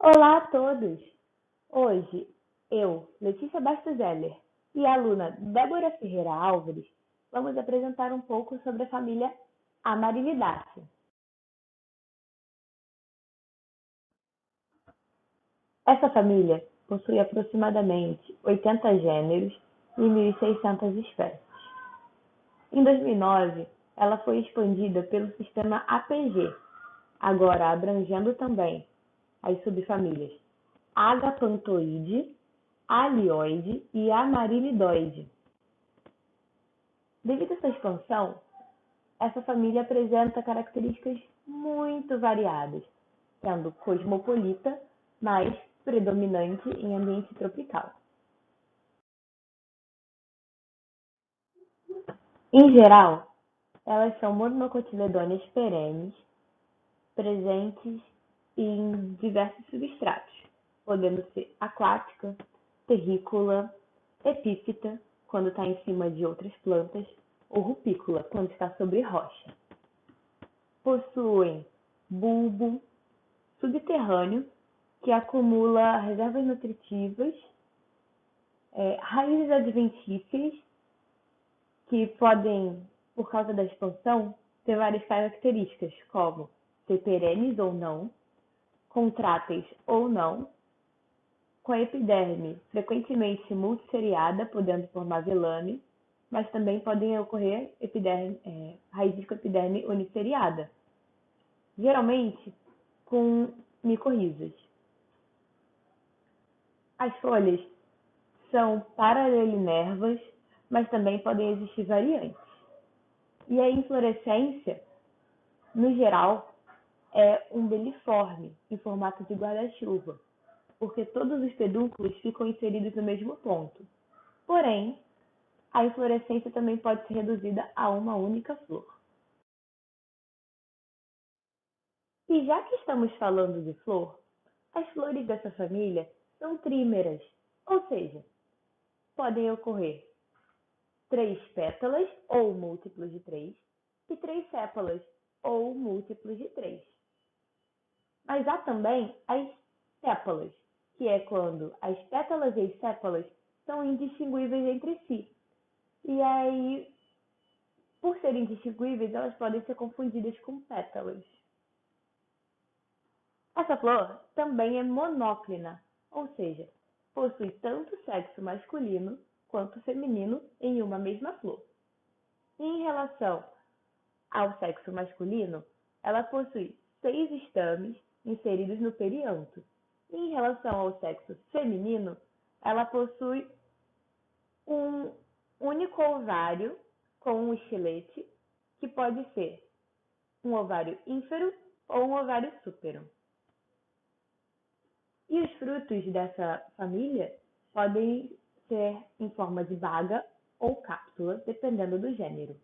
Olá a todos! Hoje, eu, Letícia Bastos Zeller, e a aluna Débora Ferreira Álvares vamos apresentar um pouco sobre a família Amarilidaceae. Essa família possui aproximadamente 80 gêneros e 1.600 espécies. Em 2009, ela foi expandida pelo sistema APG, agora abrangendo também as subfamílias Agapantoide, Alioide e Amarilidoide. Devido a essa expansão, essa família apresenta características muito variadas, sendo cosmopolita, mas predominante em ambiente tropical. Em geral, elas são monocotiledôneas perenes, presentes em diversos substratos, podendo ser aquática, terrícola, epífita, quando está em cima de outras plantas, ou rupícola, quando está sobre rocha. Possuem bulbo subterrâneo, que acumula reservas nutritivas, raízes adventícias, que podem, por causa da expansão, ter várias características, como ser perenes ou não, contráteis ou não, com a epiderme frequentemente multisseriada, podendo formar vilame, mas também podem ocorrer raízes com epiderme unisseriada, geralmente com micorrizas. As folhas são paralelinervas, mas também podem existir variantes. E a inflorescência, no geral, é umbeliforme, em formato de guarda-chuva, porque todos os pedúnculos ficam inseridos no mesmo ponto. Porém, a inflorescência também pode ser reduzida a uma única flor. E já que estamos falando de flor, as flores dessa família são trímeras, ou seja, podem ocorrer 3 pétalas ou múltiplos de 3 e 3 sépalas ou múltiplos de 3. Mas há também as sépalas, que é quando as pétalas e as sépalas são indistinguíveis entre si. E aí, por serem indistinguíveis, elas podem ser confundidas com pétalas. Essa flor também é monóclina, ou seja, possui tanto sexo masculino quanto feminino em uma mesma flor. E em relação ao sexo masculino, ela possui 6 estames inseridos no perianto. E em relação ao sexo feminino, ela possui um único ovário com um estilete, que pode ser um ovário ínfero ou um ovário súpero. E os frutos dessa família podem ser em forma de baga ou cápsula, dependendo do gênero.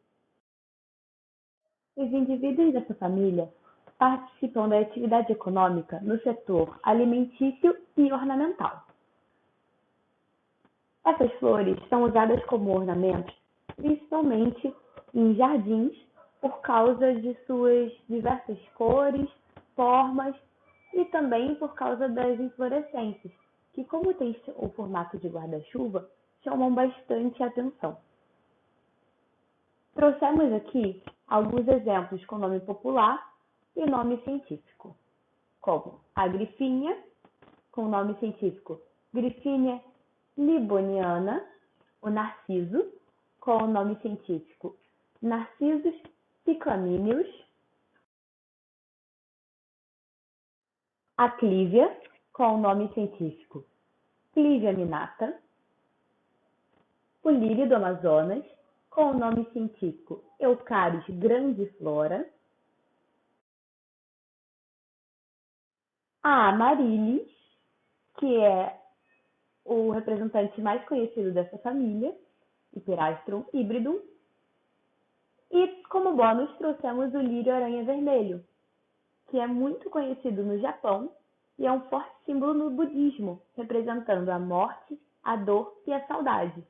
Os indivíduos dessa família participam da atividade econômica no setor alimentício e ornamental. Essas flores são usadas como ornamentos, principalmente em jardins, por causa de suas diversas cores, formas e também por causa das inflorescências, que, como tem o formato de guarda-chuva, chamam bastante atenção. Trouxemos aqui alguns exemplos com nome popular e nome científico, como a grifinha, com nome científico Grifinea liboniana, o narciso, com o nome científico Narcissus cyclamineus, a clívia, com o nome científico Clivia minata, o lírio do Amazonas, com o nome científico Eucaris grandiflora, a Amaryllis, que é o representante mais conhecido dessa família, Hiperastrum hybridum, e como bônus trouxemos o lírio aranha vermelho, que é muito conhecido no Japão e é um forte símbolo no budismo, representando a morte, a dor e a saudade.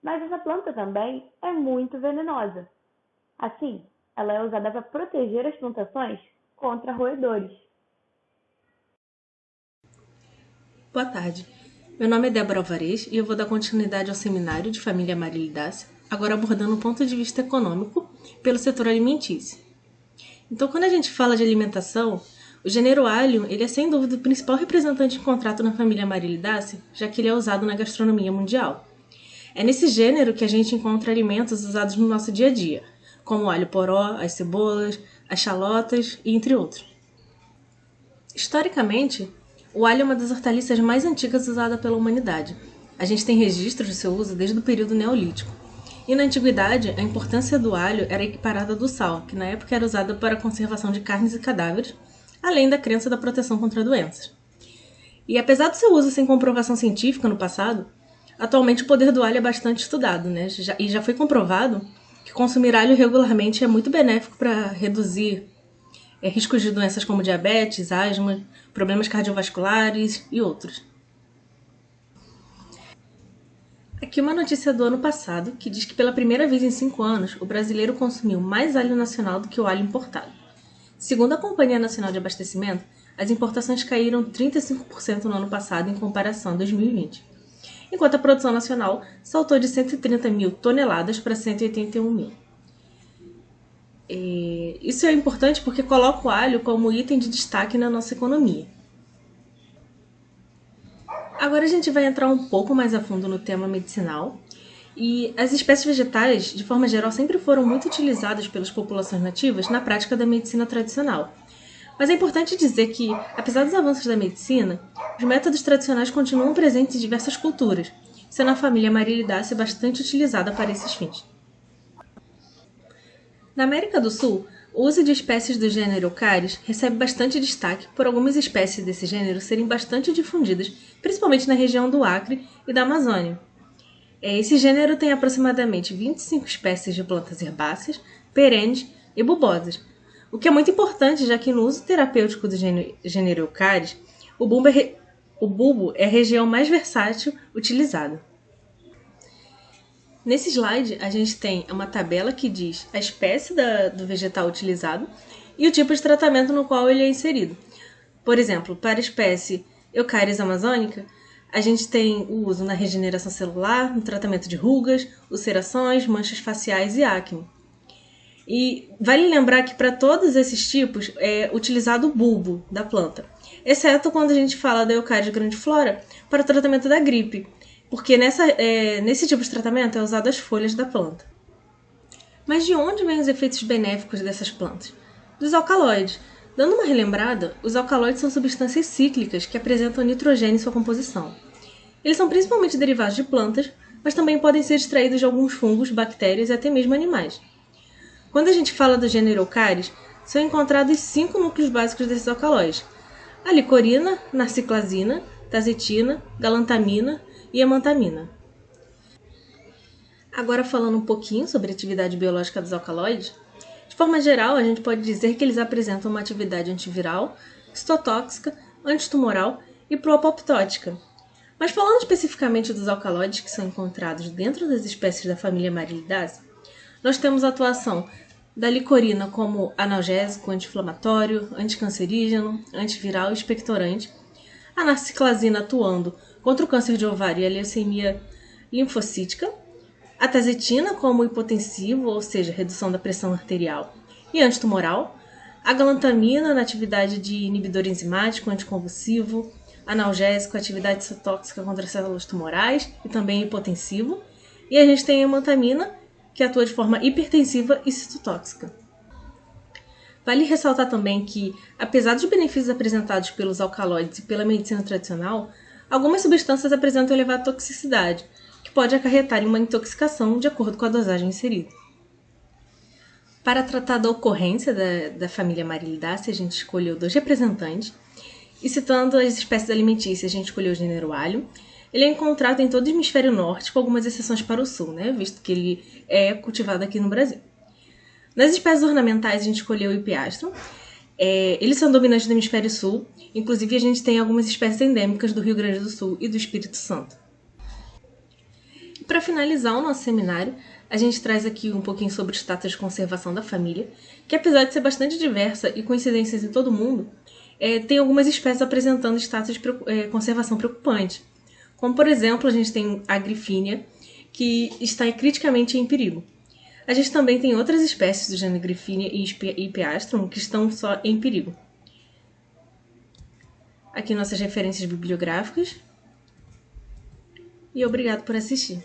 Mas essa planta também é muito venenosa. Assim, ela é usada para proteger as plantações contra roedores. Boa tarde. Meu nome é Débora Alvarez e eu vou dar continuidade ao seminário de família Amarilidaceae, agora abordando o ponto de vista econômico pelo setor alimentício. Então, quando a gente fala de alimentação, o gênero Allium ele é sem dúvida o principal representante encontrado na família Amarilidaceae, já que ele é usado na gastronomia mundial. É nesse gênero que a gente encontra alimentos usados no nosso dia a dia, como o alho poró, as cebolas, as chalotas e entre outros. Historicamente, o alho é uma das hortaliças mais antigas usada pela humanidade. A gente tem registros de seu uso desde o período neolítico. E na antiguidade, a importância do alho era equiparada do sal, que na época era usada para a conservação de carnes e cadáveres, além da crença da proteção contra doenças. E apesar do seu uso sem comprovação científica no passado, atualmente o poder do alho é bastante estudado, né? E já foi comprovado que consumir alho regularmente é muito benéfico para reduzir riscos de doenças como diabetes, asma, problemas cardiovasculares e outros. Aqui uma notícia do ano passado que diz que pela primeira vez em 5 anos o brasileiro consumiu mais alho nacional do que o alho importado. Segundo a Companhia Nacional de Abastecimento, as importações caíram 35% no ano passado em comparação a 2020, enquanto a produção nacional saltou de 130 mil toneladas para 181 mil. Isso é importante porque coloca o alho como item de destaque na nossa economia. Agora a gente vai entrar um pouco mais a fundo no tema medicinal. E as espécies vegetais, de forma geral, sempre foram muito utilizadas pelas populações nativas na prática da medicina tradicional. Mas é importante dizer que, apesar dos avanços da medicina, os métodos tradicionais continuam presentes em diversas culturas, sendo a família Amarilidaceae bastante utilizada para esses fins. Na América do Sul, o uso de espécies do gênero Eucaris recebe bastante destaque por algumas espécies desse gênero serem bastante difundidas, principalmente na região do Acre e da Amazônia. Esse gênero tem aproximadamente 25 espécies de plantas herbáceas, perenes e bulbosas, o que é muito importante, já que no uso terapêutico do gênero Eucaris, o bulbo é a região mais versátil utilizada. Nesse slide, a gente tem uma tabela que diz a espécie do vegetal utilizado e o tipo de tratamento no qual ele é inserido. Por exemplo, para a espécie Eucaris amazônica, a gente tem o uso na regeneração celular, no tratamento de rugas, ulcerações, manchas faciais e acne. E vale lembrar que para todos esses tipos é utilizado o bulbo da planta, exceto quando a gente fala da Eucaris grandiflora para o tratamento da gripe, porque nesse tipo de tratamento é usado as folhas da planta. Mas de onde vêm os efeitos benéficos dessas plantas? Dos alcaloides. Dando uma relembrada, os alcaloides são substâncias cíclicas que apresentam nitrogênio em sua composição. Eles são principalmente derivados de plantas, mas também podem ser extraídos de alguns fungos, bactérias e até mesmo animais. Quando a gente fala do gênero Eucaris, são encontrados 5 núcleos básicos desses alcaloides: a licorina, narciclasina, tazetina, galantamina e hemantamina. Agora falando um pouquinho sobre a atividade biológica dos alcaloides, de forma geral a gente pode dizer que eles apresentam uma atividade antiviral, citotóxica, antitumoral e proapoptótica. Mas falando especificamente dos alcaloides que são encontrados dentro das espécies da família Amarilidaceae, nós temos a atuação da licorina como analgésico, anti-inflamatório, anticancerígeno, antiviral e expectorante, a narciclasina atuando contra o câncer de ovário e a leucemia linfocítica, a tazetina como hipotensivo, ou seja, redução da pressão arterial e antitumoral, a galantamina na atividade de inibidor enzimático, anticonvulsivo, analgésico, atividade citotóxica contra células tumorais e também hipotensivo, e a gente tem a hemantamina, que atua de forma hipertensiva e citotóxica. Vale ressaltar também que, apesar dos benefícios apresentados pelos alcaloides e pela medicina tradicional, algumas substâncias apresentam elevada toxicidade, que pode acarretar em uma intoxicação de acordo com a dosagem inserida. Para tratar da ocorrência da família Amarilidaceae, a gente escolheu 2 representantes, e citando as espécies alimentícias, a gente escolheu o gênero Allium. Ele é encontrado em todo o hemisfério norte, com algumas exceções para o sul, visto que ele é cultivado aqui no Brasil. Nas espécies ornamentais, a gente escolheu o Hippeastrum. Eles são dominantes do hemisfério sul, inclusive a gente tem algumas espécies endêmicas do Rio Grande do Sul e do Espírito Santo. E para finalizar o nosso seminário, a gente traz aqui um pouquinho sobre o status de conservação da família, que apesar de ser bastante diversa e coincidências em todo o mundo, tem algumas espécies apresentando status de conservação preocupante. Como, por exemplo, a gente tem a Griffinia, que está criticamente em perigo. A gente também tem outras espécies do gênero Griffinia e Piastrum que estão só em perigo. Aqui nossas referências bibliográficas. E obrigado por assistir.